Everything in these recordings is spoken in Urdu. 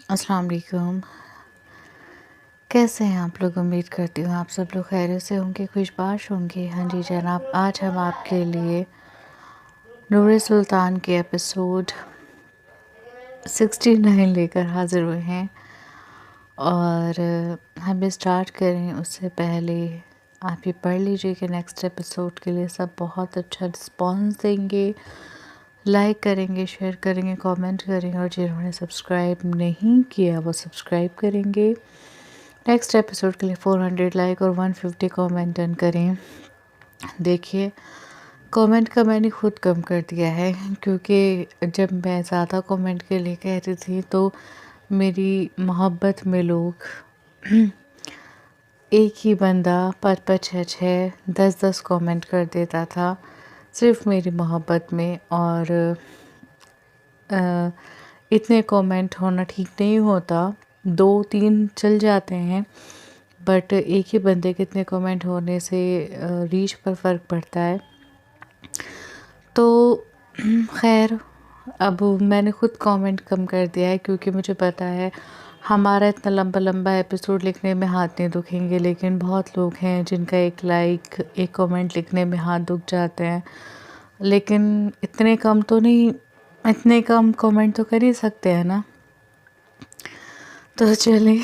السلام علیکم، کیسے ہیں آپ لوگ؟ امید کرتی ہوں آپ سب لوگ خیریت سے ہوں گے، خوش باش ہوں گے۔ ہاں جی جناب، آج ہم آپ کے لیے نور سلطان کے ایپیسوڈ 69 لے کر حاضر ہوئے ہیں، اور ہمیں اسٹارٹ کریں اس سے پہلے آپ یہ پڑھ لیجئے کہ نیکسٹ ایپیسوڈ کے لیے سب بہت اچھا رسپانس دیں گے، لائک کریں گے، شیئر کریں گے، کامنٹ کریں گے، اور جنہوں نے سبسکرائب نہیں کیا وہ سبسکرائب کریں گے۔ نیکسٹ ایپیسوڈ کے لیے 400 لائک اور 150 کامنٹ ڈن کریں۔ دیکھیے، کامنٹ کا میں نے خود کم کر دیا ہے، کیونکہ جب میں زیادہ کامنٹ کے لیے کہتی تھی تو میری محبت میں لوگ ایک ہی بندہ 5 5 6 10 10 کامنٹ کر دیتا تھا صرف میری محبت میں، اور اتنے کامنٹ ہونا ٹھیک نہیں ہوتا، 2 3 چل جاتے ہیں، بٹ ایک ہی بندے کے اتنے کامنٹ ہونے سے ریچ پر فرق پڑتا ہے۔ تو خیر، اب میں نے خود کامنٹ کم کر دیا ہے، کیونکہ مجھے پتا ہے ہمارا اتنا لمبا لمبا ایپیسوڈ لکھنے میں ہاتھ نہیں دکھیں گے، لیکن بہت لوگ ہیں جن کا ایک لائک، ایک کامنٹ لکھنے میں ہاتھ دکھ جاتے ہیں، لیکن اتنے کم تو نہیں، اتنے کم کامنٹ تو کر ہی سکتے ہیں نا۔ تو چلیں،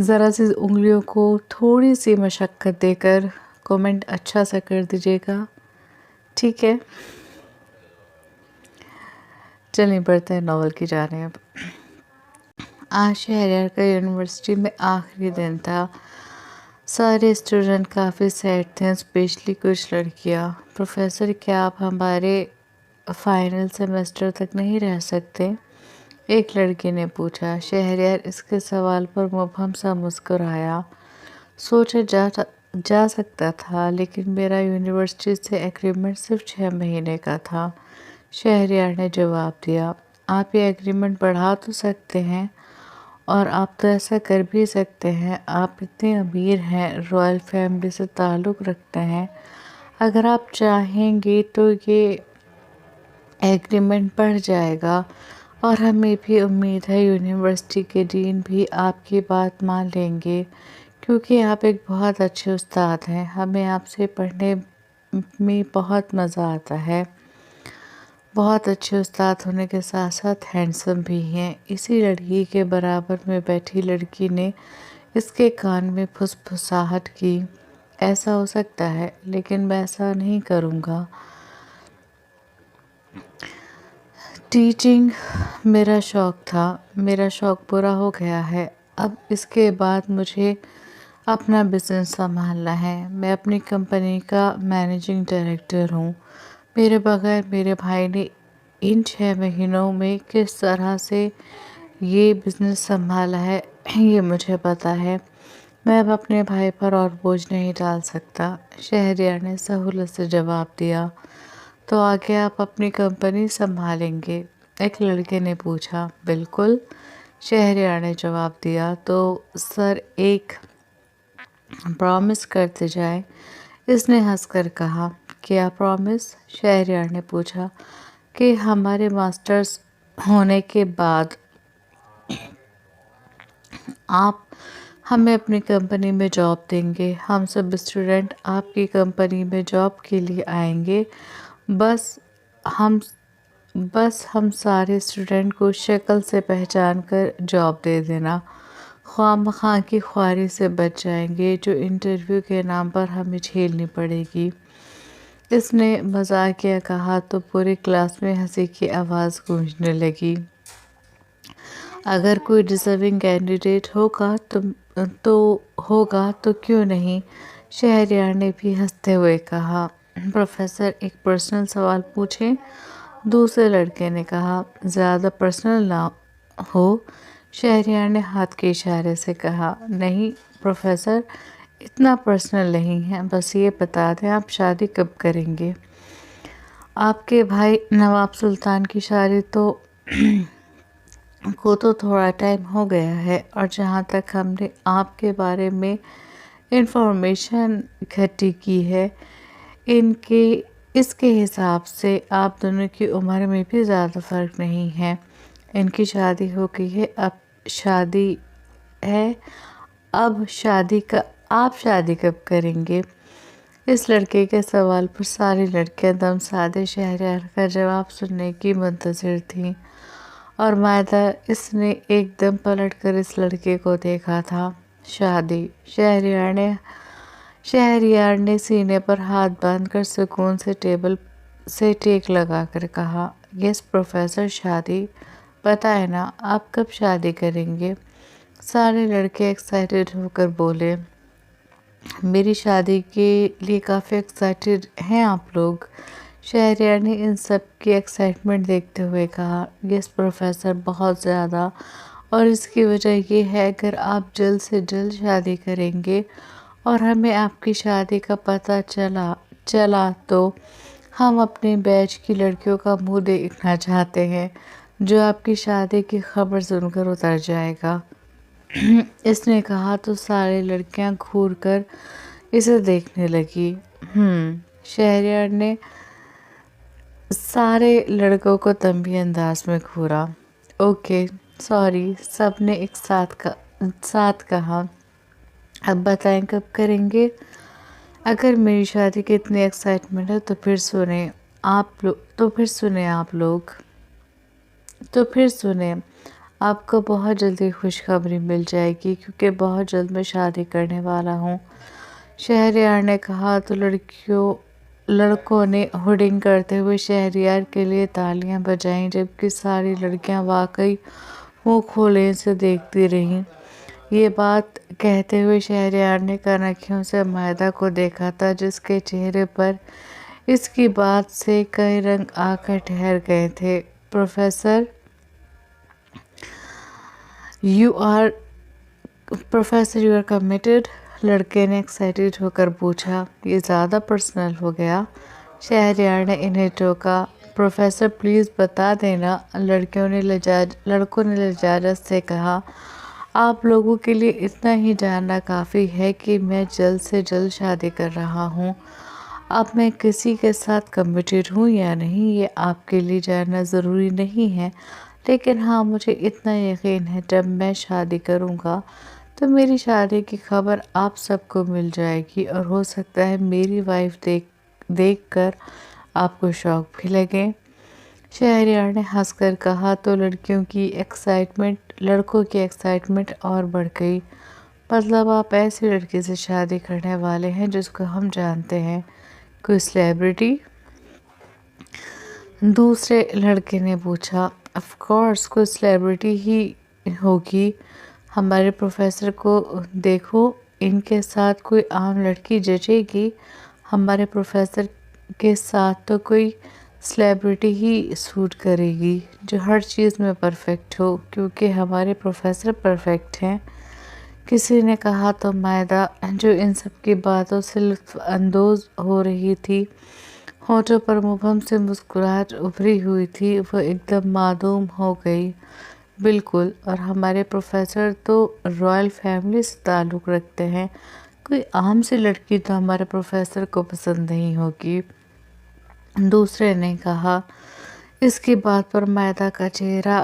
ذرا سی انگلیوں کو تھوڑی سی مشقت دے کر کامنٹ اچھا سا کر دیجیے گا، ٹھیک ہے؟ چلیں بڑھتے ہیں ناول کی جانب۔ آج شہریار کا یونیورسٹی میں آخری دن تھا۔ سارے اسٹوڈنٹ کافی سیڈ تھے، اسپیشلی کچھ لڑکیاں۔ پروفیسر، کیا آپ ہمارے فائنل سیمسٹر تک نہیں رہ سکتے؟ ایک لڑکی نے پوچھا۔ شہریار اس کے سوال پر مبہم سا مسکرایا۔ سوچا جا سکتا تھا، لیکن میرا یونیورسٹی سے ایگریمنٹ صرف 6 مہینے کا تھا۔ شہریار نے جواب دیا۔ آپ یہ ایگریمنٹ بڑھا تو سکتے ہیں، اور آپ تو ایسا کر بھی سکتے ہیں، آپ اتنے امیر ہیں، رائل فیملی سے تعلق رکھتے ہیں، اگر آپ چاہیں گے تو یہ ایگریمنٹ بڑھ جائے گا، اور ہمیں بھی امید ہے یونیورسٹی کے ڈین بھی آپ کی بات مان لیں گے، کیونکہ آپ ایک بہت اچھے استاد ہیں، ہمیں آپ سے پڑھنے میں بہت مزہ آتا ہے۔ بہت اچھے استاد ہونے کے ساتھ ساتھ ہینڈسم بھی ہیں۔ اسی لڑکی کے برابر میں بیٹھی لڑکی نے اس کے کان میں پھسپھساہٹ کی۔ ایسا ہو سکتا ہے، لیکن میں ایسا نہیں کروں گا۔ ٹیچنگ میرا شوق تھا، میرا شوق پورا ہو گیا ہے، اب اس کے بعد مجھے اپنا بزنس سنبھالنا ہے۔ میں اپنی کمپنی کا مینیجنگ ڈائریکٹر ہوں۔ میرے بغیر میرے بھائی نے ان 6 مہینوں میں کس طرح سے یہ بزنس سنبھالا ہے یہ مجھے پتا ہے۔ میں اب اپنے بھائی پر اور بوجھ نہیں ڈال سکتا، شہریار نے سہولت سے جواب دیا۔ تو آگے آپ اپنی کمپنی سنبھالیں گے؟ ایک لڑکے نے پوچھا۔ بالکل، شہریار نے جواب دیا۔ تو سر، ایک پرامس کرتے جائیں، اس نے ہنس کر کہا۔ کیا پرامس؟ شہریار نے پوچھا۔ کہ ہمارے ماسٹرز ہونے کے بعد آپ ہمیں اپنی کمپنی میں جاب دیں گے، ہم سب اسٹوڈنٹ آپ کی کمپنی میں جاب کے لیے آئیں گے، بس ہم سارے اسٹوڈنٹ کو شکل سے پہچان کر جاب دے دینا، خواہ مخواہ کی خواری سے بچ جائیں گے جو انٹرویو کے نام پر ہمیں جھیلنی پڑے گی۔ اس نے مزاحیہ کہا تو پورے کلاس میں ہنسی کی آواز گونجنے لگی۔ اگر کوئی ڈیزرونگ کینڈیڈیٹ ہوگا تو کیوں نہیں؟ شہریار نے بھی ہنستے ہوئے کہا۔ پروفیسر، ایک پرسنل سوال پوچھیں؟ دوسرے لڑکے نے کہا۔ زیادہ پرسنل نہ ہو، شہریار نے ہاتھ کے اشارے سے کہا۔ نہیں پروفیسر، اتنا پرسنل نہیں ہے، بس یہ بتا دیں آپ شادی کب کریں گے؟ آپ کے بھائی نواب سلطان کی شادی کو تو تھوڑا ٹائم ہو گیا ہے، اور جہاں تک ہم نے آپ کے بارے میں انفارمیشن اکٹھی کی ہے، اس کے حساب سے آپ دونوں کی عمر میں بھی زیادہ فرق نہیں ہے۔ ان کی شادی ہو گئی ہے، اب شادی ہے، اب شادی کا آپ شادی کب کریں گے؟ اس لڑکے کے سوال پر ساری لڑکیاں دم سادے شہریار کا جواب سننے کی منتظر تھیں، اور مائدہ اس نے ایک دم پلٹ کر اس لڑکے کو دیکھا تھا۔ شادی؟ شہریار نے سینے پر ہاتھ باندھ کر سکون سے ٹیبل سے ٹیک لگا کر کہا، یس پروفیسر، شادی؟ بتائیں نا، آپ کب شادی کریں گے؟ سارے لڑکے ایکسائٹڈ ہو کر بولے، میری شادی کے لیے کافی ایکسائٹڈ ہیں آپ لوگ؟ شہریار نے ان سب کی ایکسائٹمنٹ دیکھتے ہوئے کہا، یس پروفیسر، بہت زیادہ، اور اس کی وجہ یہ ہے اگر آپ جلد سے جلد شادی کریں گے اور ہمیں آپ کی شادی کا پتہ چلا تو ہم اپنے بیچ کی لڑکیوں کا منہ دیکھنا چاہتے ہیں جو آپ کی شادی کی خبر سن کر اتر جائے گا۔ اس نے کہا تو ساری لڑکیاں گھور کر اسے دیکھنے لگی۔ شہریار نے سارے لڑکوں کو تنبیہ انداز میں گھورا۔ اوکے سوری، سب نے ایک ساتھ کہا۔ اب بتائیں کب کریں گے؟ اگر میری شادی کی اتنی ایکسائٹمنٹ ہے تو پھر سنیں آپ کو بہت جلدی خوشخبری مل جائے گی کیونکہ بہت جلد میں شادی کرنے والا ہوں۔ شہریار نے کہا تو لڑکوں نے ہوڈنگ کرتے ہوئے شہریار کے لیے تالیاں بجائیں، جبکہ ساری لڑکیاں واقعی منہ کھولے اسے دیکھتی رہیں۔ یہ بات کہتے ہوئے شہریار نے کنکھیوں سے مائدہ کو دیکھا تھا جس کے چہرے پر اس کی بات سے کئی رنگ آ کر ٹھہر گئے تھے۔ Professor you are committed? لڑکے نے ایکسائٹڈ ہو کر پوچھا۔ یہ زیادہ پرسنل ہو گیا؟ شہریار نے انہیں ٹوکا۔ پروفیسر پلیز بتا دینا، لڑکوں نے لجاجت سے کہا۔ آپ لوگوں کے لیے اتنا ہی جاننا کافی ہے کہ میں جلد سے جلد شادی کر رہا ہوں۔ اب میں کسی کے ساتھ کمیٹڈ ہوں یا نہیں یہ آپ کے لیے جاننا ضروری نہیں ہے، لیکن ہاں مجھے اتنا یقین ہے جب میں شادی کروں گا تو میری شادی کی خبر آپ سب کو مل جائے گی، اور ہو سکتا ہے میری وائف دیکھ کر آپ کو شوق بھی لگے۔ شہریار نے ہنس کر کہا تو لڑکوں کی ایکسائٹمنٹ اور بڑھ گئی۔ مطلب آپ ایسی لڑکی سے شادی کرنے والے ہیں جس کو ہم جانتے ہیں؟ کوئی سیلیبریٹی؟ دوسرے لڑکے نے پوچھا۔ آف کورس کوئی سیلیبریٹی ہی ہوگی، ہمارے پروفیسر کو دیکھو، ان کے ساتھ کوئی عام لڑکی جچے گی؟ ہمارے پروفیسر کے ساتھ تو کوئی سیلیبریٹی ہی سوٹ کرے گی جو ہر چیز میں پرفیکٹ ہو، کیونکہ ہمارے پروفیسر پرفیکٹ ہیں۔ کسی نے کہا تو مائدہ جو ان سب کی باتوں سے لطف اندوز ہو رہی تھی، ہونٹوں پر مبہم سے مسکراہٹ ابھری ہوئی تھی، وہ ایک دم معدوم ہو گئی۔ بالکل، اور ہمارے پروفیسر تو رائل فیملی سے تعلق رکھتے ہیں، کوئی عام سی لڑکی تو ہمارے پروفیسر کو پسند نہیں ہوگی۔ دوسرے نے کہا۔ اس کی بات پر مائدہ کا چہرہ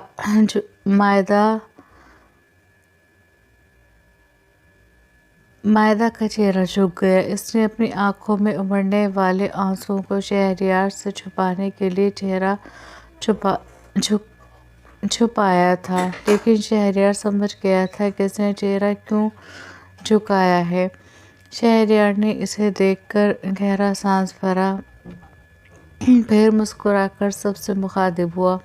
جھک گیا۔ اس نے اپنی آنکھوں میں امڑنے والے آنسوؤں کو شہریار سے چھپانے کے لیے چہرہ چھپایا تھا، لیکن شہریار سمجھ گیا تھا کہ اس نے چہرہ کیوں جھکایا ہے۔ شہریار نے اسے دیکھ کر گہرا سانس بھرا، پھر مسکرا کر سب سے مخاطب ہوا۔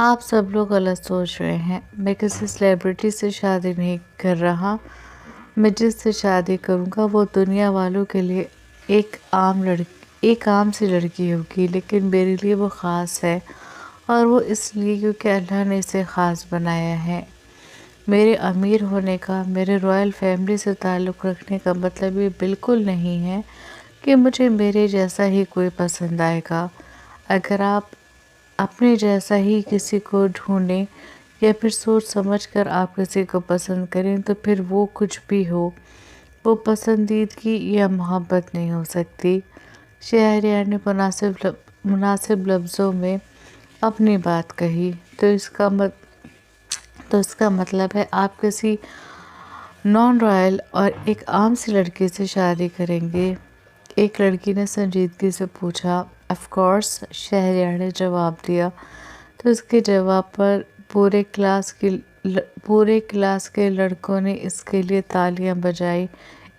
آپ سب لوگ غلط سوچ رہے ہیں، میں کسی سیلیبریٹی سے شادی نہیں کر رہا۔ میں جس سے شادی کروں گا وہ دنیا والوں کے لیے ایک عام سی لڑکی ہوگی، لیکن میرے لیے وہ خاص ہے، اور وہ اس لیے کیونکہ اللہ نے اسے خاص بنایا ہے۔ میرے امیر ہونے کا، میرے رائل فیملی سے تعلق رکھنے کا مطلب یہ بالکل نہیں ہے کہ مجھے میرے جیسا ہی کوئی پسند آئے گا۔ اگر آپ اپنے جیسا ہی کسی کو ڈھونڈیں یا پھر سوچ سمجھ کر آپ کسی کو پسند کریں تو پھر وہ کچھ بھی ہو، وہ پسندیدگی یا محبت نہیں ہو سکتی۔ شہریار نے مناسب لفظوں میں اپنی بات کہی۔ تو تو اس کا مطلب ہے آپ کسی نان رائل اور ایک عام سی لڑکی سے شادی کریں گے؟ ایک لڑکی نے سنجیدگی سے پوچھا۔ آف کورس، شہریار نے جواب دیا۔ تو اس کے جواب پر پورے کلاس کے لڑکوں نے اس کے لیے تالیاں بجائی۔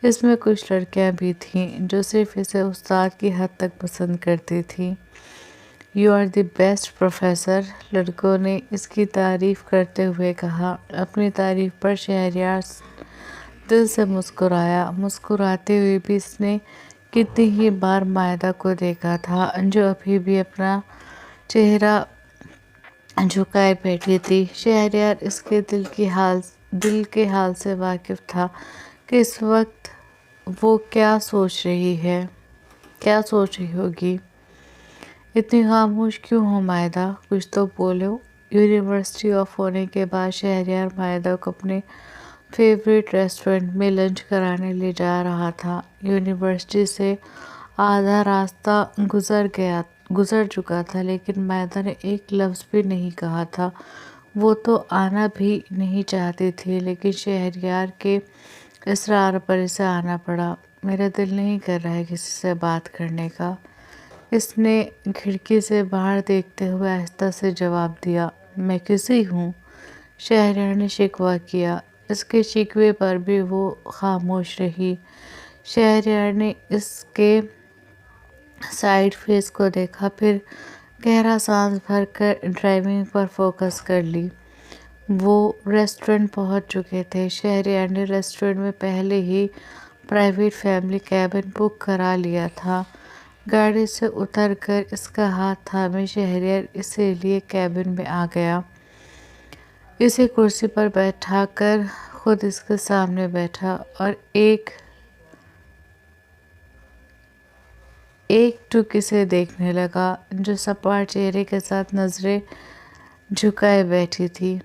اس میں کچھ لڑکیاں بھی تھیں جو صرف اسے استاد کی حد تک پسند کرتی تھیں۔ You are the best professor, لڑکوں نے اس کی تعریف کرتے ہوئے کہا۔ اپنی تعریف پر شہریار دل سے مسکرایا۔ مسکراتے ہوئے بھی اس نے کتنی ہی بار مائدہ کو دیکھا تھا جو ابھی بھی اپنا چہرہ جھکائے بیٹھی تھی۔ شہریار اس کے دل کے حال سے واقف تھا کہ اس وقت وہ کیا سوچ رہی ہوگی۔ اتنی خاموش کیوں ہو مائدہ؟ کچھ تو بولو۔ یونیورسٹی آف ہونے کے بعد شہریار مائدہ کو اپنے فیورٹ ریسٹورنٹ میں لنچ کرانے لے جا رہا تھا۔ یونیورسٹی سے آدھا راستہ گزر چکا تھا لیکن مائدہ نے ایک لفظ بھی نہیں کہا تھا۔ وہ تو آنا بھی نہیں چاہتی تھی لیکن شہریار کے اصرار پر اسے آنا پڑا۔ میرا دل نہیں کر رہا ہے کسی سے بات کرنے کا، اس نے کھڑکی سے باہر دیکھتے ہوئے آہستہ سے جواب دیا۔ میں کسی ہوں؟ شہریار نے شکوہ کیا۔ اس کے شکوے پر بھی وہ خاموش رہی۔ شہریار نے اس کے سائیڈ فیس کو دیکھا، پھر گہرا سانس بھر کر ڈرائیونگ پر فوکس کر لی۔ وہ ریسٹورنٹ پہنچ چکے تھے۔ شہریار نے ریسٹورنٹ میں پہلے ہی پرائیویٹ فیملی کیبن بک کرا لیا تھا۔ گاڑی سے اتر کر اس کا ہاتھ تھامے شہریار اسے لیے کیبن میں آ گیا۔ اسے کرسی پر بیٹھا کر خود اس کے سامنے بیٹھا اور ایک ٹک اسے دیکھنے لگا جو سپاٹ چہرے کے ساتھ نظریں جھکائے بیٹھی تھی۔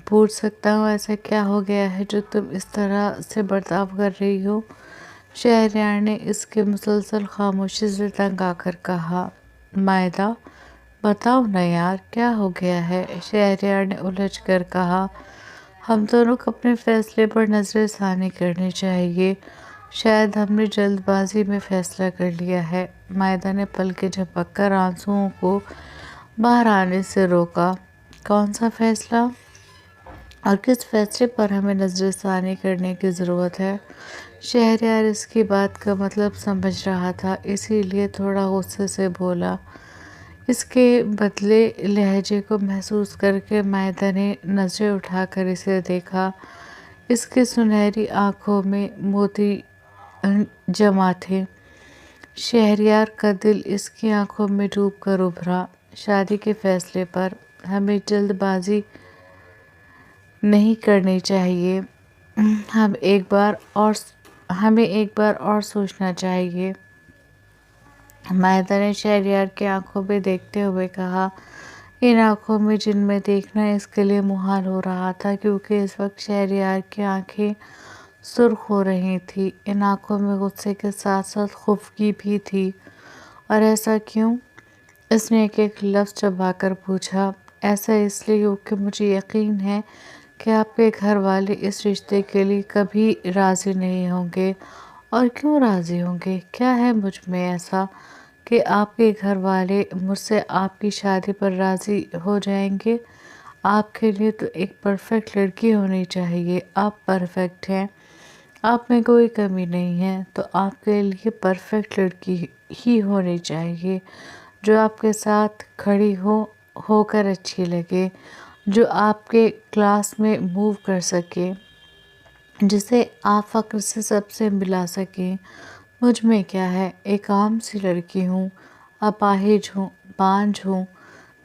پوچھ سکتا ہوں ایسا کیا ہو گیا ہے جو تم اس طرح سے برتاؤ کر رہی ہو؟ شہریار نے اس کے مسلسل خاموشی سے تنگ آ کر کہا۔ مائدہ، بتاؤ نا یار، کیا ہو گیا ہے؟ شہریار نے الجھ کر کہا۔ ہم دونوں کو اپنے فیصلے پر نظر ثانی کرنی چاہیے۔ شاید ہم نے جلد بازی میں فیصلہ کر لیا ہے۔ مائدہ نے پلکیں جھپک کر آنسوؤں کو باہر آنے سے روکا۔ کون سا فیصلہ؟ اور کس فیصلے پر ہمیں نظر ثانی کرنے کی ضرورت ہے؟ شہریار اس کی بات کا مطلب سمجھ رہا تھا، اسی لیے تھوڑا غصے سے بولا۔ اس کے بدلے لہجے کو محسوس کر کے مائدہ نے نظریں اٹھا کر اسے دیکھا۔ اس کی سنہری آنکھوں میں موتی جمع تھے۔ شہریار کا دل اس کی آنکھوں میں ڈوب کر ابھرا۔ شادی کے فیصلے پر ہمیں جلد بازی نہیں کرنی چاہیے، ہمیں ایک بار اور سوچنا چاہیے۔ مائدہ نے شہریار کی آنکھوں میں دیکھتے ہوئے کہا۔ ان آنکھوں میں جن میں دیکھنا اس کے لیے محال ہو رہا تھا کیونکہ اس وقت شہریار کی آنکھیں سرخ ہو رہی تھیں۔ ان آنکھوں میں غصے کے ساتھ ساتھ خفگی بھی تھی۔ اور ایسا کیوں؟ اس نے ایک لفظ چبا کر پوچھا۔ ایسا اس لیے کیونکہ مجھے یقین ہے کہ آپ کے گھر والے اس رشتے کے لیے کبھی راضی نہیں ہوں گے۔ اور کیوں راضی ہوں گے؟ کیا ہے مجھ میں ایسا کہ آپ کے گھر والے مجھ سے آپ کی شادی پر راضی ہو جائیں گے؟ آپ کے لیے تو ایک پرفیکٹ لڑکی ہونی چاہیے۔ آپ پرفیکٹ ہیں، آپ میں کوئی کمی نہیں ہے، تو آپ کے لیے پرفیکٹ لڑکی ہی ہونی چاہیے جو آپ کے ساتھ کھڑی ہو کر اچھی لگے، جو آپ کے کلاس میں موو کر سکے، جسے آپ فخر سے سب سے ملا سکیں۔ مجھ میں کیا ہے؟ ایک عام سی لڑکی ہوں، اپاہج ہوں، بانجھ ہوں۔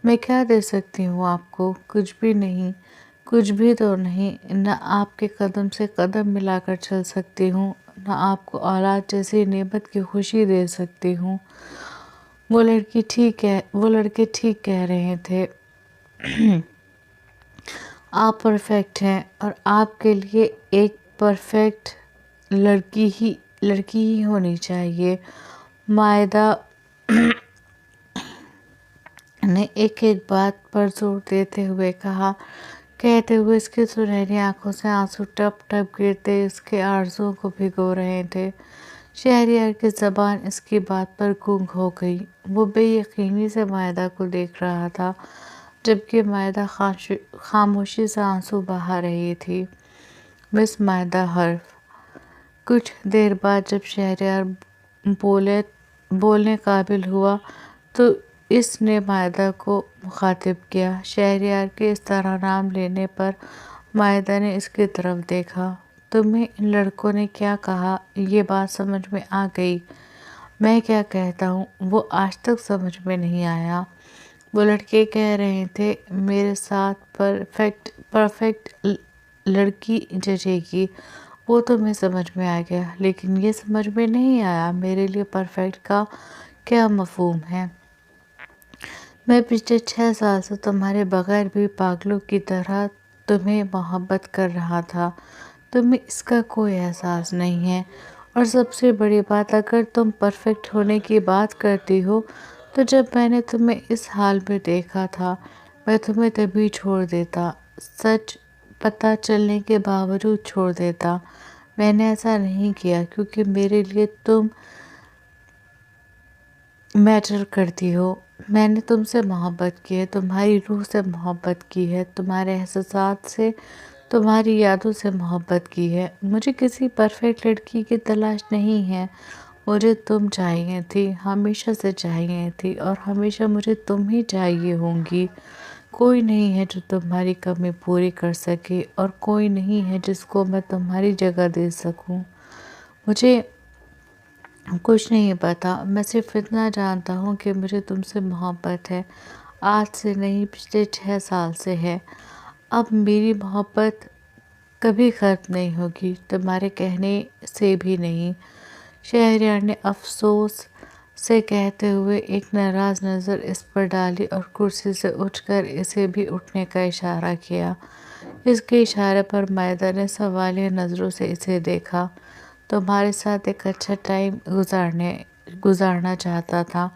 میں کیا دے سکتی ہوں آپ کو؟ کچھ بھی نہیں، کچھ بھی تو نہیں۔ نہ آپ کے قدم سے قدم ملا کر چل سکتی ہوں، نہ آپ کو اولاد جیسی نعمت کی خوشی دے سکتی ہوں۔ وہ لڑکے ٹھیک کہہ رہے تھے۔ آپ پرفیکٹ ہیں اور آپ کے لیے ایک پرفیکٹ لڑکی ہی ہونی چاہیے۔ مائدہ نے ایک بات پر زور دیتے ہوئے کہا۔ کہتے ہوئے اس کی سنہری آنکھوں سے آنسو ٹپ ٹپ گرتے اس کے آرزوؤں کو بھگو رہے تھے۔ شہریار کی زبان اس کی بات پر گونگ ہو گئی۔ وہ بے یقینی سے مائدہ کو دیکھ رہا تھا، جبکہ مائدہ خاموشی سے آنسو بہا رہی تھی۔ مس مائدہ حرف۔ کچھ دیر بعد جب شہریار بولنے قابل ہوا تو اس نے مائدہ کو مخاطب کیا۔ شہریار کے اس طرح نام لینے پر مائدہ نے اس کی طرف دیکھا۔ تمہیں ان لڑکوں نے کیا کہا؟ یہ بات سمجھ میں آ گئی۔ میں کیا کہتا ہوں وہ آج تک سمجھ میں نہیں آیا۔ وہ لڑکے کہہ رہے تھے میرے ساتھ پرفیکٹ لڑکی جچے گی، وہ تمہیں سمجھ میں آ گیا، لیکن یہ سمجھ میں نہیں آیا میرے لیے پرفیکٹ کا کیا مفہوم ہے۔ میں پچھلے 6 سال سے تمہارے بغیر بھی پاگلوں کی طرح تمہیں محبت کر رہا تھا، تمہیں اس کا کوئی احساس نہیں ہے، اور سب سے بڑی بات اگر تم پرفیکٹ ہونے کی بات کرتی ہو تو جب میں نے تمہیں اس حال میں دیکھا تھا میں تمہیں تبھی چھوڑ دیتا، سچ پتہ چلنے کے باوجود چھوڑ دیتا۔ میں نے ایسا نہیں کیا کیونکہ میرے لیے تم میٹر کرتی ہو۔ میں نے تم سے محبت کی ہے، تمہاری روح سے محبت کی ہے، تمہارے احساسات سے، تمہاری یادوں سے محبت کی ہے۔ مجھے کسی پرفیکٹ لڑکی کی تلاش نہیں ہے، مجھے تم چاہیے تھی، ہمیشہ سے چاہیے تھی، اور ہمیشہ مجھے تم ہی چاہیے ہوں گی۔ کوئی نہیں ہے جو تمہاری کمی پوری کر سکے، اور کوئی نہیں ہے جس کو میں تمہاری جگہ دے سکوں۔ مجھے کچھ نہیں پتا، میں صرف اتنا جانتا ہوں کہ مجھے تم سے محبت ہے، آج سے نہیں پچھلے 6 سال سے ہے۔ اب میری محبت کبھی ختم نہیں ہوگی، تمہارے کہنے سے بھی نہیں۔ شہریار نے افسوس سے کہتے ہوئے ایک ناراض نظر اس پر ڈالی اور کرسی سے اٹھ کر اسے بھی اٹھنے کا اشارہ کیا۔ اس کے اشارے پر مائدہ نے سوالیہ نظروں سے اسے دیکھا۔ تمہارے ساتھ ایک اچھا ٹائم گزارنا چاہتا تھا،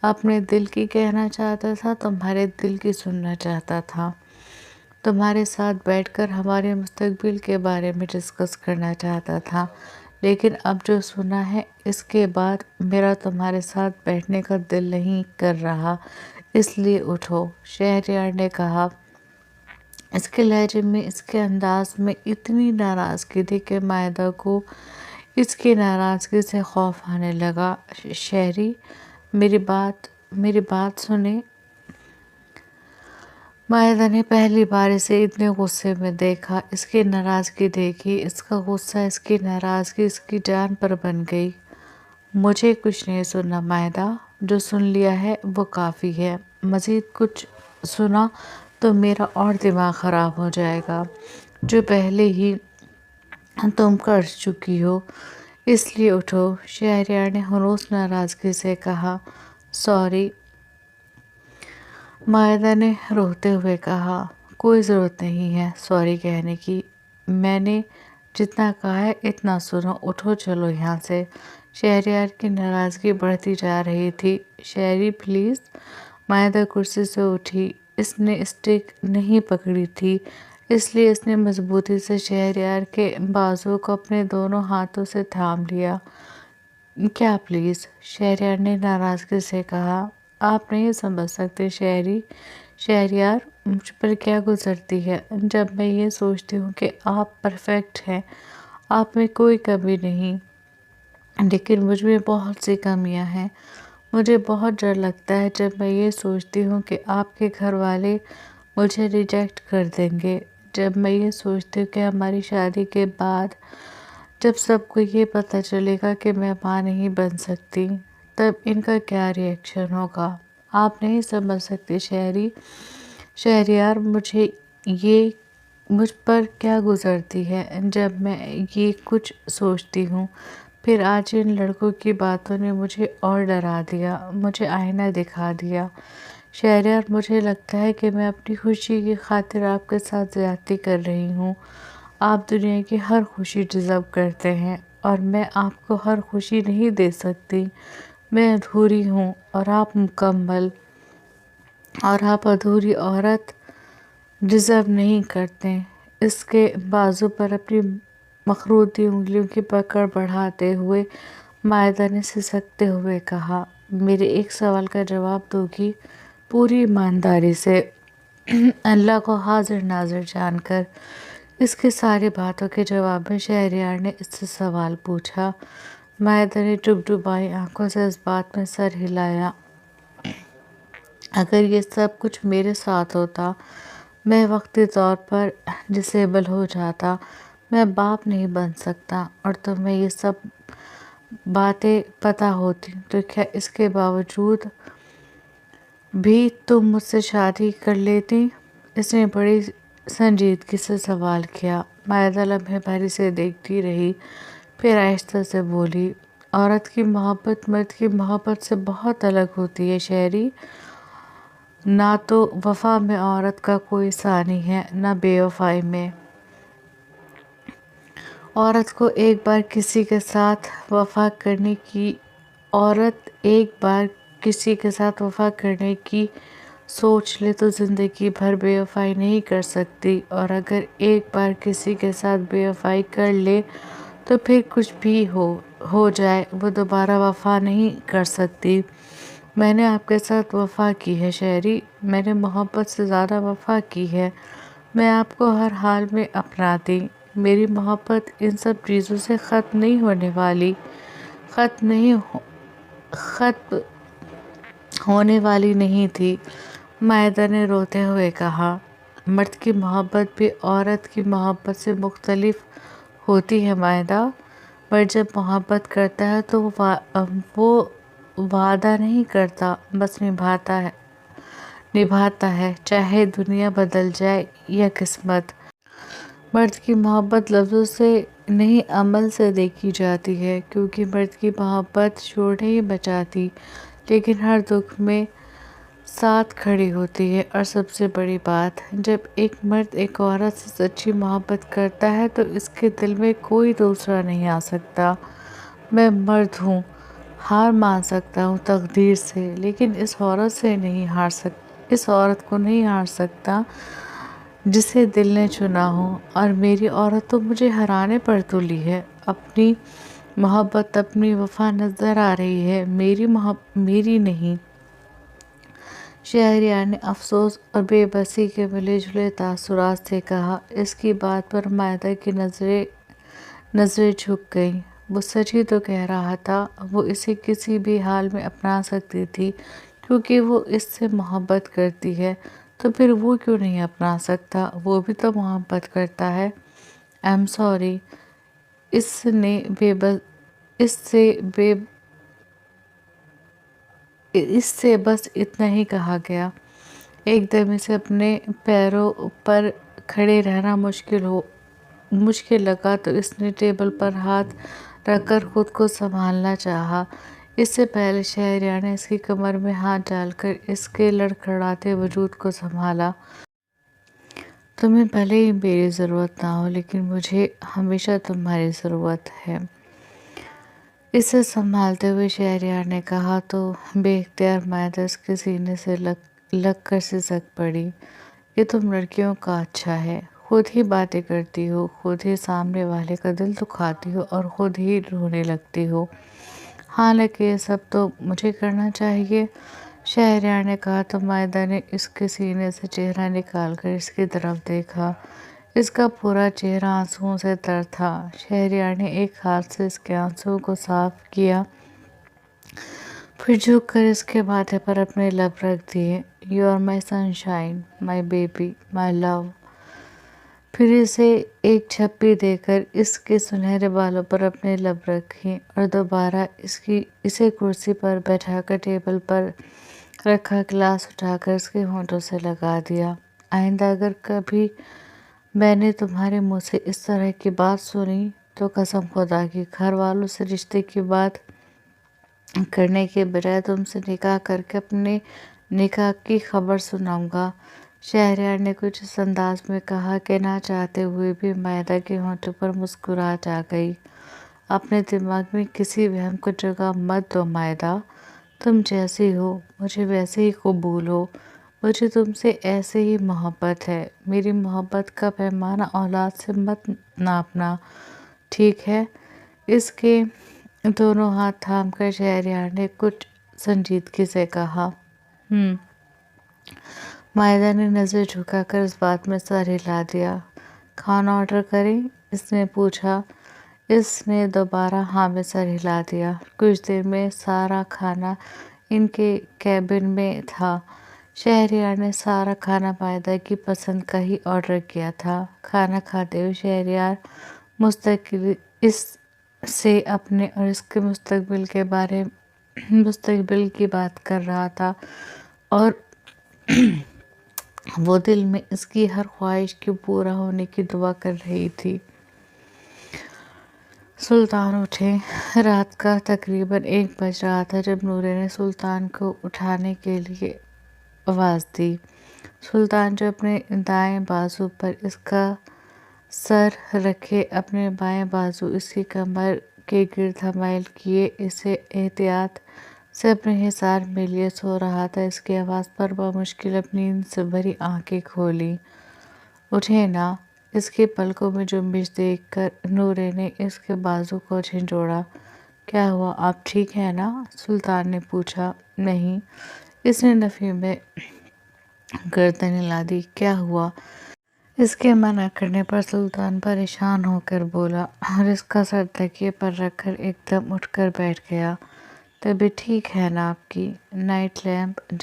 اپنے دل کی کہنا چاہتا تھا، تمہارے دل کی سننا چاہتا تھا، تمہارے ساتھ بیٹھ کر ہمارے مستقبل کے بارے میں ڈسکس کرنا چاہتا تھا، لیکن اب جو سنا ہے اس کے بعد میرا تمہارے ساتھ بیٹھنے کا دل نہیں کر رہا، اس لیے اٹھو۔ شہریار نے کہا۔ اس کے لہجے میں، اس کے انداز میں اتنی ناراضگی تھی کہ مائدہ کو اس کی ناراضگی سے خوف آنے لگا۔ شہری، میری بات سنیں۔ مائدہ نے پہلی بار اسے اتنے غصے میں دیکھا، اس کی ناراضگی دیکھی، اس کا غصہ، اس کی ناراضگی اس کی جان پر بن گئی۔ مجھے کچھ نہیں سننا مائدہ، جو سن لیا ہے وہ کافی ہے، مزید کچھ سنا تو میرا اور دماغ خراب ہو جائے گا، جو پہلے ہی تم کر چکی ہو، اس لیے اٹھو۔ شہریار نے ہنوز ناراضگی سے کہا۔ سوری، مائدہ نے روتے ہوئے کہا۔ کوئی ضرورت نہیں ہے سوری کہنے کی، میں نے جتنا کہا ہے اتنا سنو، اٹھو چلو یہاں سے۔ شہریار کی ناراضگی بڑھتی جا رہی تھی۔ شہری پلیز۔ مائدہ کرسی سے اٹھی، اس نے اسٹک نہیں پکڑی تھی، اس لیے اس نے مضبوطی سے شہریار کے بازو کو اپنے دونوں ہاتھوں سے تھام لیا۔ کیا پلیز؟ شہریار نے ناراضگی سے کہا۔ آپ نہیں سمجھ سکتے شہریار، مجھ پر کیا گزرتی ہے جب میں یہ سوچتی ہوں کہ آپ پرفیکٹ ہیں، آپ میں کوئی کمی نہیں، لیکن مجھ میں بہت سی کمیاں ہیں۔ مجھے بہت ڈر لگتا ہے جب میں یہ سوچتی ہوں کہ آپ کے گھر والے مجھے ریجیکٹ کر دیں گے، جب میں یہ سوچتی ہوں کہ ہماری شادی کے بعد جب سب کو یہ پتہ چلے گا کہ میں ماں نہیں بن سکتی، تب ان کا کیا ری ایکشن ہوگا۔ آپ نہیں سمجھ سکتے شہریار، مجھ پر کیا گزرتی ہے جب میں یہ کچھ سوچتی ہوں۔ پھر آج ان لڑکوں کی باتوں نے مجھے اور ڈرا دیا، مجھے آئینہ دکھا دیا۔ شہریار، مجھے لگتا ہے کہ میں اپنی خوشی کی خاطر آپ کے ساتھ زیادتی کر رہی ہوں۔ آپ دنیا کی ہر خوشی ڈیزرو کرتے ہیں، اور میں آپ کو ہر خوشی نہیں دے سکتی۔ میں ادھوری ہوں اور آپ مکمل، اور آپ ادھوری عورت ڈیزرو نہیں کرتے۔ اس کے بازو پر اپنی مخروطی انگلیوں کی پکڑ بڑھاتے ہوئے مائدہ نے سسکتے ہوئے کہا، میرے ایک سوال کا جواب دو گی؟ پوری ایمانداری سے۔ اللہ کو حاضر ناظر جان کر اس کی ساری باتوں کے جواب میں شہریار نے اس سے سوال پوچھا۔ مائدہ نے ڈبڈبائی آنکھوں سے اس بات میں سر ہلایا، اگر یہ سب کچھ میرے ساتھ ہوتا، میں وقتی طور پر ڈسیبل ہو جاتا، میں باپ نہیں بن سکتا، اور تمہیں یہ سب باتیں پتہ ہوتی تو کیا اس کے باوجود بھی تم مجھ سے شادی کر لیتی؟ اس نے بڑی سنجیدگی سے سوال کیا۔ مائدہ لمحے بھر اسے دیکھتی رہی، پھر آہستہ سے بولی، عورت کی محبت مرد کی محبت سے بہت الگ ہوتی ہے شہری۔ نہ تو وفا میں عورت کا کوئی ثانی ہے، نہ بے وفائی میں۔ عورت ایک بار کسی کے ساتھ وفا کرنے کی سوچ لے تو زندگی بھر بے وفائی نہیں کر سکتی، اور اگر ایک بار کسی کے ساتھ بے وفائی کر لے تو پھر کچھ بھی ہو جائے وہ دوبارہ وفا نہیں کر سکتی۔ میں نے آپ کے ساتھ وفا کی ہے شہری، میں نے محبت سے زیادہ وفا کی ہے، میں آپ کو ہر حال میں اپناتی۔ میری محبت ان سب چیزوں سے ختم ہونے والی نہیں تھی۔ مائدہ نے روتے ہوئے کہا، مرد کی محبت بھی عورت کی محبت سے مختلف ہوتی ہے مائدہ۔ مرد جب محبت کرتا ہے تو وہ وعدہ نہیں کرتا، بس نبھاتا ہے، چاہے دنیا بدل جائے یا قسمت۔ مرد کی محبت لفظوں سے نہیں عمل سے دیکھی جاتی ہے، کیونکہ مرد کی محبت شور نہیں مچاتی لیکن ہر دکھ میں ساتھ کھڑی ہوتی ہے۔ اور سب سے بڑی بات، جب ایک مرد ایک عورت سے سچی محبت کرتا ہے تو اس کے دل میں کوئی دوسرا نہیں آ سکتا۔ میں مرد ہوں، ہار مان سکتا ہوں تقدیر سے، لیکن اس عورت کو نہیں ہار سکتا جسے دل نے چنا ہو، اور میری عورت تو مجھے ہرانے پر تلی ہے۔ اپنی محبت، اپنی وفا نظر آ رہی ہے، میری نہیں۔ شہریار نے افسوس اور بے بسی کے ملے جلے تاثرات سے کہا۔ اس کی بات پر مائدہ کی نظریں جھک گئیں۔ وہ سچ ہی تو کہہ رہا تھا، وہ اسے کسی بھی حال میں اپنا سکتی تھی کیونکہ وہ اس سے محبت کرتی ہے، تو پھر وہ کیوں نہیں اپنا سکتا؟ وہ بھی تو محبت کرتا ہے۔ I'm sorry، اس سے بس اتنا ہی کہا گیا۔ ایک دم اسے اپنے پیروں پر کھڑے رہنا مشکل لگا تو اس نے ٹیبل پر ہاتھ رکھ کر خود کو سنبھالنا چاہا۔ اس سے پہلے شہریار نے اس کی کمر میں ہاتھ ڈال کر اس کے لڑکھڑاتے وجود کو سنبھالا۔ تمہیں بھلے ہی میری ضرورت نہ ہو، لیکن مجھے ہمیشہ تمہاری ضرورت ہے۔ اسے سنبھالتے ہوئے شہریار نے کہا تو بے اختیار مائدہ اس کے سینے سے لگ کر سسک پڑی۔ یہ تم لڑکیوں کا اچھا ہے، خود ہی باتیں کرتی ہو، خود ہی سامنے والے کا دل دکھاتی ہو اور خود ہی رونے لگتی ہو۔ حالانکہ یہ سب تو مجھے کرنا چاہیے، شہریار نے کہا تو مائدہ نے اس کے سینے سے چہرہ نکال کر اس کی طرف دیکھا۔ اس کا پورا چہرہ آنسوؤں سے تر تھا۔ شہریار نے ایک ہاتھ سے اس کے آنسوؤں کو صاف کیا، پھر جھک کر اس کے ماتھے پر اپنے لب رکھ دیے۔ You are my sunshine, my baby, my love۔ پھر اسے ایک جھپی دے کر اس کے سنہرے بالوں پر اپنے لب رکھی اور دوبارہ اسے کرسی پر بیٹھا کر ٹیبل پر رکھا گلاس اٹھا کر اس کے ہونٹوں سے لگا دیا۔ آئندہ اگر کبھی میں نے تمہارے منہ سے اس طرح کی بات سنی تو قسم خدا کی گھر والوں سے رشتے کی بات کرنے کے بجائے تم سے نکاح کر کے اپنے نکاح کی خبر سناؤں گا۔ شہریار نے کچھ اس انداز میں کہا کہ نہ چاہتے ہوئے بھی مائدہ کے ہونٹوں پر مسکراہٹ آ گئی۔ اپنے دماغ میں کسی وہم کو جگہ مت دو مائدہ، تم جیسی ہو مجھے ویسے ہی قبول ہو، مجھے تم سے ایسے ہی محبت ہے. میری محبت کا پیمانہ اولاد سے مت ناپنا، ٹھیک ہے؟ اس کے دونوں ہاتھ تھام کر شہریار نے کچھ سنجیدگی سے کہا. مائدہ نے نظر جھکا کر اس بات میں سر ہلا دیا. کھانا آرڈر کریں؟ اس نے پوچھا. اس نے دوبارہ ہاں میں سر ہلا دیا. کچھ دیر میں سارا کھانا ان کے کیبن میں تھا. شہریار نے سارا کھانا مائدہ کی پسند کا ہی آرڈر کیا تھا. کھانا کھاتے ہوئے شہریار اس سے اپنے اور اس کے مستقبل کی بات کر رہا تھا اور وہ دل میں اس کی ہر خواہش کے پورا ہونے کی دعا کر رہی تھی. سلطان اٹھے. رات کا تقریباً 1 بج رہا تھا جب نورے نے سلطان کو اٹھانے کے لیے آواز دی. سلطان جو اپنے دائیں بازو پر اس کا سر رکھے اپنے بائیں بازو اس کی کمر کے گرد حائل کیے اسے احتیاط سے اپنے حصار میں لیے سو رہا تھا، اس کی آواز پر بمشکل اپنی نیند سے بھری آنکھیں کھولیں. اٹھے نا؟ اس کی پلکوں میں جنبش دیکھ کر نورے نے اس کے بازو کو جھنجھوڑا. کیا ہوا؟ آپ ٹھیک ہیں نا؟ سلطان نے پوچھا. نہیں. اس نے نفی میں گردن ہلا دی. کیا ہوا؟ اس کے منع کرنے پر سلطان پریشان ہو کر بولا اور اس کا سر تکیے پر رکھ کر ایک دم اٹھ کر بیٹھ گیا. طبیعت ٹھیک ہے نا آپ کی؟ نائٹ لیمپ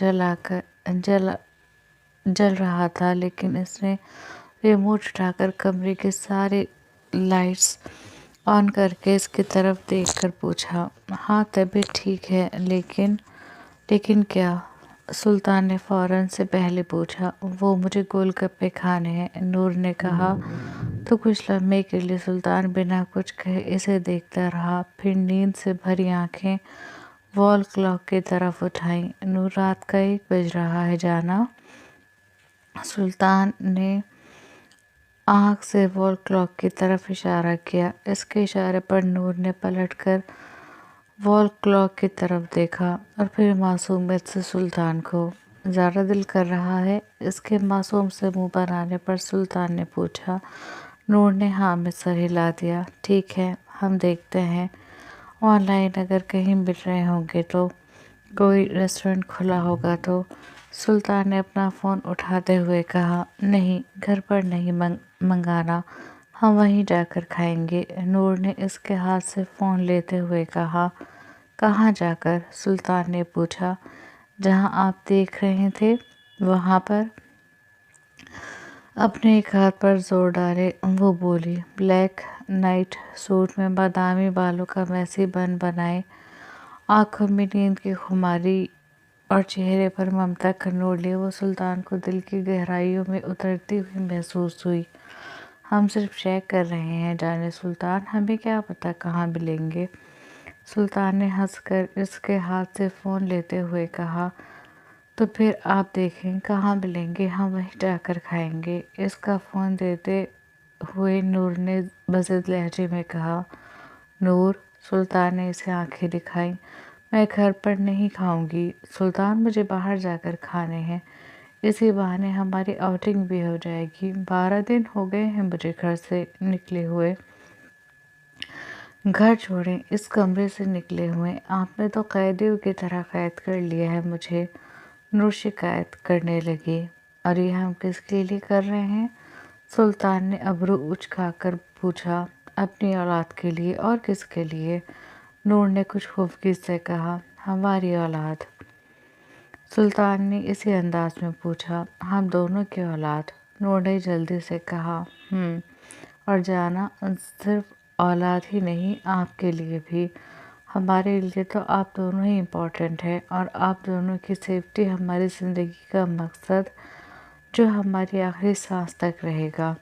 جل رہا تھا لیکن اس نے ریموٹ اٹھا کر کمرے کے سارے لائٹس آن کر کے اس کی طرف دیکھ کر پوچھا. ہاں طبیعت ٹھیک ہے لیکن کیا؟ سلطان نے فوراً سے پہلے پوچھا. وہ مجھے گول گپے کھانے ہیں، نور نے کہا تو کچھ لمحے کے لیے سلطان بنا کچھ کہے اسے دیکھتا رہا، پھر نیند سے بھری آنکھیں وال کلاک کی طرف اٹھائیں. نور رات کا 1 بج رہا ہے جانا. سلطان نے آنکھ سے وال کلاک کی طرف اشارہ کیا. اس کے اشارے پر نور نے پلٹ کر وال کلاک کی طرف دیکھا اور پھر معصومیت سے سلطان کو. زیادہ دل کر رہا ہے؟ اس کے معصوم سے منہ بنانے پر سلطان نے پوچھا. نور نے ہاں میں سر ہلا دیا. ٹھیک ہے، ہم دیکھتے ہیں آن لائن اگر کہیں مل رہے ہوں گے تو. کوئی ریسٹورنٹ کھلا ہوگا تو. سلطان نے اپنا فون اٹھاتے ہوئے کہا. نہیں، گھر پر نہیں منگانا، ہم وہیں جا کر کھائیں گے. نور نے اس کے ہاتھ سے فون لیتے ہوئے کہا. کہاں جا کر؟ سلطان نے پوچھا. جہاں آپ دیکھ رہے تھے وہاں پر. اپنے ایک ہاتھ پر زور ڈالے وہ بولی. بلیک نائٹ سوٹ میں بادامی بالوں کا میسی بن بنائے، آنکھوں میں نیند کی خماری اور چہرے پر ممتا کا نور لیے وہ سلطان کو دل کی گہرائیوں میں اترتی ہوئی محسوس ہوئی. ہم صرف چیک کر رہے ہیں جانے سلطان، ہمیں کیا پتا کہاں ملیں گے. سلطان نے ہنس کر اس کے ہاتھ سے فون لیتے ہوئے کہا. تو پھر آپ دیکھیں کہاں ملیں گے، ہم وہیں جا کر کھائیں گے. اس کا فون دیتے ہوئے نور نے بضد لہجے میں کہا. نور، سلطان نے اسے آنکھیں دکھائیں. میں گھر پر نہیں کھاؤں گی سلطان، مجھے باہر جا کر کھانے ہیں. اسی بہانے ہماری آؤٹنگ بھی ہو جائے گی. 12 دن ہو گئے ہیں مجھے گھر سے نکلے ہوئے. گھر چھوڑیں، اس کمرے سے نکلے ہوئے. آپ نے تو قیدیوں کی طرح قید کر لیا ہے مجھے. نور شکایت کرنے لگی. اور یہ ہم کس کے لیے کر رہے ہیں؟ سلطان نے ابرو اچکا کر پوچھا. اپنی اولاد کے لیے. اور کس کے لیے؟ نور نے کچھ خفگی سے کہا. ہماری اولاد. سلطان نے اسی انداز میں پوچھا. ہم دونوں کی اولاد. نور نے جلدی سے کہا. اور جانا صرف اولاد ہی نہیں، آپ کے لیے بھی. ہمارے لیے تو آپ دونوں ہی امپورٹنٹ ہیں اور آپ دونوں کی سیفٹی ہماری زندگی کا مقصد جو ہماری آخری سانس تک رہے گا.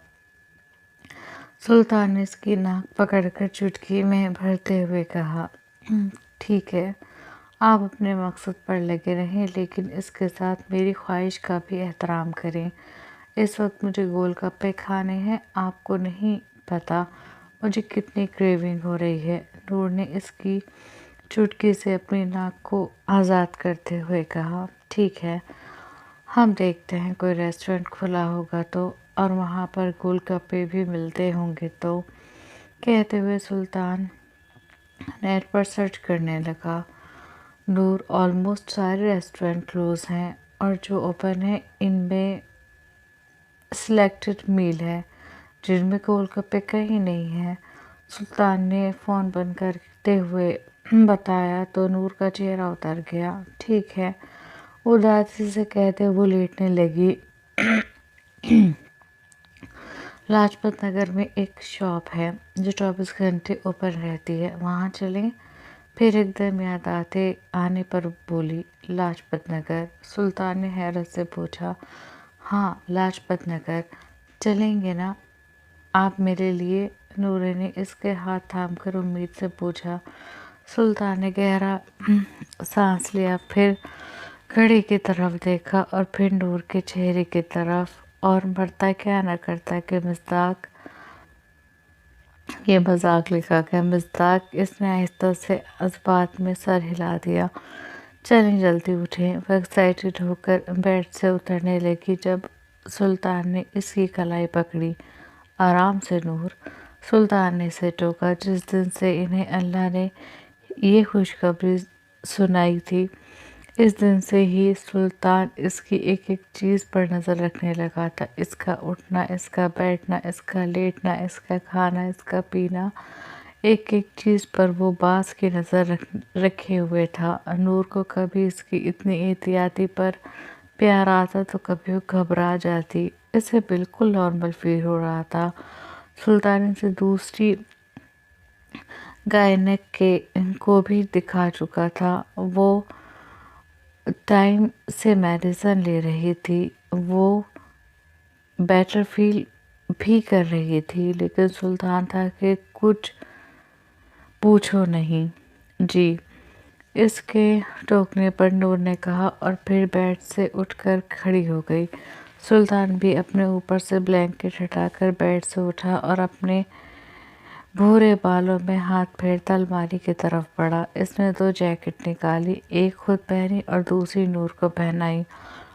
سلطان نے اس کی ناک پکڑ کر چٹکی میں بھرتے ہوئے کہا. ٹھیک ہے، آپ اپنے مقصد پر لگے رہیں لیکن اس کے ساتھ میری خواہش کا بھی احترام کریں. اس وقت مجھے گول گپے کھانے ہیں. آپ کو نہیں پتا مجھے کتنی کریونگ ہو رہی ہے. نور نے اس کی چٹکی سے اپنی ناک کو آزاد کرتے ہوئے کہا. ٹھیک ہے، ہم دیکھتے ہیں کوئی ریسٹورینٹ کھلا ہوگا تو، اور وہاں پر گول گپے بھی ملتے ہوں گے تو، کہتے ہوئے سلطان نیٹ پر سرچ کرنے لگا۔ نور، آلموسٹ سارے ریسٹورینٹ کلوز ہیں، اور جو اوپن ہیں ان میں سلیکٹڈ میل ہے جن میں گول گپے کہیں نہیں ہیں۔ سلطان نے فون بند کرتے ہوئے بتایا تو نور کا چہرہ اتر گیا۔ ٹھیک ہے، اداسی سے کہتے وہ لیٹنے لگی۔ لاجپت نگر میں ایک شاپ ہے جو 24 گھنٹے اوپن رہتی ہے، وہاں چلیں؟ پھر ایک دم یاد آنے پر بولی، لاجپت نگر؟ سلطان نے حیرت سے پوچھا۔ ہاں، لاجپت نگر چلیں گے نا آپ میرے لیے؟ نور نے اس کے ہاتھ تھام کر امید سے پوچھا۔ سلطان نے گہرا سانس لیا، پھر گھڑی کی طرف دیکھا اور پھر نور کے چہرے کی طرف، اور مرتا کیا نہ کرتا کہ یہ مذاق لکھا گیا۔ مصداق، اس نے آہستہ سے اس بات میں سر ہلا دیا۔ چلیں جلدی اٹھیں۔ وہ ایکسائٹڈ ہو کر بیڈ سے اترنے لگی جب سلطان نے اس کی کلائی پکڑی۔ آرام سے نور، سلطان نے اسے ٹوکا۔ جس دن سے انہیں اللہ نے یہ خوشخبری سنائی تھی، اس دن سے ہی سلطان اس کی ایک ایک چیز پر نظر رکھنے لگا تھا، اس کا اٹھنا، اس کا بیٹھنا، اس کا لیٹنا، اس کا کھانا، اس کا پینا، ایک ایک چیز پر وہ باز کی نظر رکھے ہوئے تھا۔ نور کو کبھی اس کی اتنی احتیاطی پر پیار آتا تو کبھی وہ گھبرا جاتی۔ اسے بالکل نارمل فیل ہو رہا تھا۔ سلطان اسے دوسری گائنک کو بھی دکھا چکا تھا، وہ ٹائم سے میڈیسن لے رہی تھی، وہ بیٹر فیل بھی کر رہی تھی، لیکن سلطان تھا کہ کچھ پوچھو نہیں۔ جی، اس کے ٹوکنے پر نور نے کہا، اور پھر بیڈ سے اٹھ کر کھڑی ہو گئی۔ سلطان بھی اپنے اوپر سے بلینکٹ ہٹا کر بیڈ سے اٹھا اور اپنے بھورے بالوں میں ہاتھ پھیرتا الماری کی طرف بڑھا۔ اس نے 2 جیکٹ نکالی، ایک خود پہنی اور دوسری نور کو پہنائی،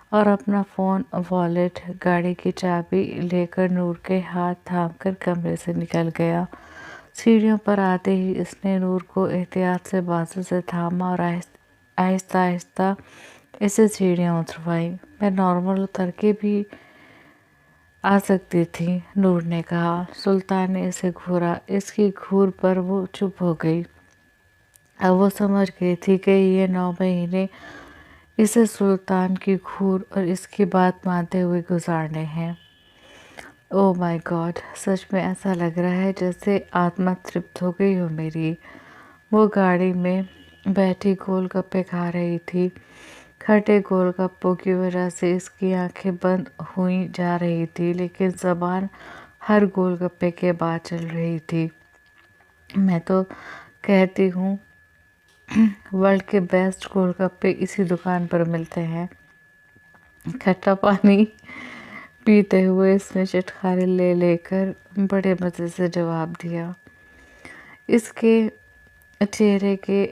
اور اپنا فون، والیٹ، گاڑی کی چابی لے کر نور کے ہاتھ تھام کر کمرے سے نکل گیا۔ سیڑھیوں پر آتے ہی اس نے نور کو احتیاط سے بازو سے تھاما اور آہستہ آہستہ اسے سیڑھیاں اتروائی۔ میں نارمل اتر کے بھی آ سکتی تھی، نور نے کہا۔ سلطان نے اسے گھورا۔ اس کی گھور پر وہ چپ ہو گئی۔ اب وہ سمجھ گئی تھی کہ یہ 9 مہینے اسے سلطان کی گھور اور اس کی بات مانتے ہوئے گزارنے ہیں۔ او مائی گاڈ، سچ میں ایسا لگ رہا ہے جیسے آتما ترپت ہو گئی ہو میری۔ وہ گاڑی میں بیٹھی گول گپے کھا رہی تھی۔ کھٹے گول گپوں کی وجہ سے اس کی آنکھیں بند ہوئی جا رہی تھی، لیکن زبان ہر گول گپے کے بعد چل رہی تھی۔ میں تو کہتی ہوں ورلڈ کے بیسٹ گول گپے اسی دکان پر ملتے ہیں۔ کھٹا پانی پیتے ہوئے اس نے چٹخارے لے لے کر بڑے مزے سے جواب دیا۔ اس کے چہرے کے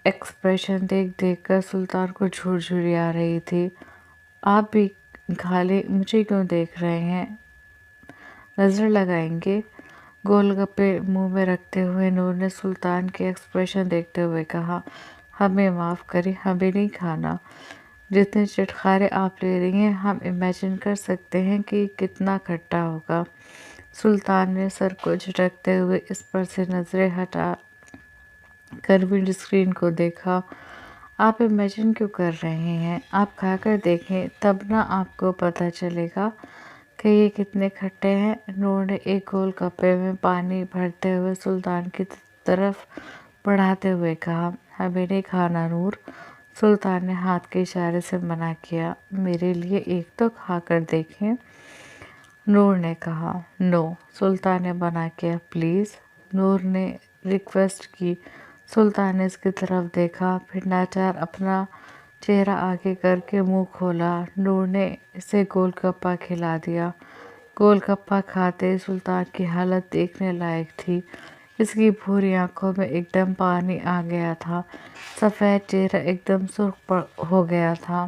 ایکسپریشن دیکھ دیکھ کر سلطان کو جھرجھری آ رہی تھی۔ آپ بھی کھا لیں، مجھے کیوں دیکھ رہے ہیں؟ نظر لگائیں گے؟ گول گپے منہ میں رکھتے ہوئے نور نے سلطان کے ایکسپریشن دیکھتے ہوئے کہا، ہمیں معاف کریں، ہمیں نہیں کھانا۔ جتنے چٹخارے آپ لے رہی ہیں ہم امیجن کر سکتے ہیں کہ کتنا کھٹا ہوگا۔ سلطان نے سر کو جھٹکتے ہوئے اس پر سے نظریں ہٹا کر ونڈ اسکرین کو دیکھا۔ آپ امیجن کیوں کر رہے ہیں؟ آپ کھا کر دیکھیں، تب نہ آپ کو پتہ چلے گا کہ یہ کتنے کھٹے ہیں۔ نور نے ایک گول گپے میں پانی بھرتے ہوئے سلطان کی طرف بڑھاتے ہوئے کہا، ہمیں نہیں کھانا نور۔ سلطان نے ہاتھ کے اشارے سے منع کیا۔ میرے لیے ایک تو کھا کر دیکھیں، نور نے کہا۔ نو، سلطان نے منع کیا۔ پلیز، نور نے ریکویسٹ کی۔ سلطان نے اس کی طرف دیکھا، پھر ناچار اپنا چہرہ آگے کر کے منہ کھولا۔ نور نے اسے گول گپا کھلا دیا۔ گول گپا کھاتے ہی سلطان کی حالت دیکھنے لائق تھی۔ اس کی بھوری آنکھوں میں ایک دم پانی آ گیا تھا، سفید چہرہ ایک دم سرخ ہو گیا تھا۔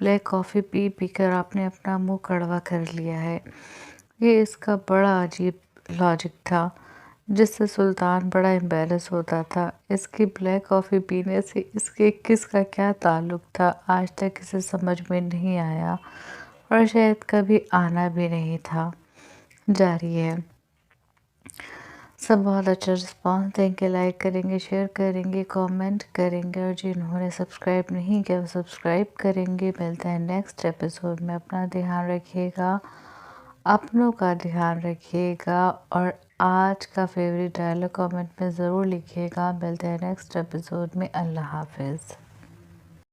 بلیک کافی پی پی کر آپ نے اپنا منہ کڑوا کر لیا ہے۔ یہ اس کا بڑا عجیب لاجک تھا جس سے سلطان بڑا امبیرس ہوتا تھا۔ اس کی بلیک کافی پینے سے اس کے کس کا کیا تعلق تھا آج تک اسے سمجھ میں نہیں آیا، اور شاید کبھی آنا بھی نہیں تھا۔ جاری ہے۔ سب بہت اچھا رسپانس دیں گے، لائک کریں گے، شیئر کریں گے، کامنٹ کریں گے، اور جنہوں نے سبسکرائب نہیں کیا وہ سبسکرائب کریں گے۔ ملتے ہیں نیکسٹ ایپیسوڈ میں۔ اپنا دھیان رکھیے گا، اپنوں کا دھیان رکھیے گا، اور آج کا فیوریٹ ڈائلاگ کامنٹ میں ضرور لکھیے گا۔ ملتے ہیں نیکسٹ ایپیسوڈ میں۔ اللہ حافظ۔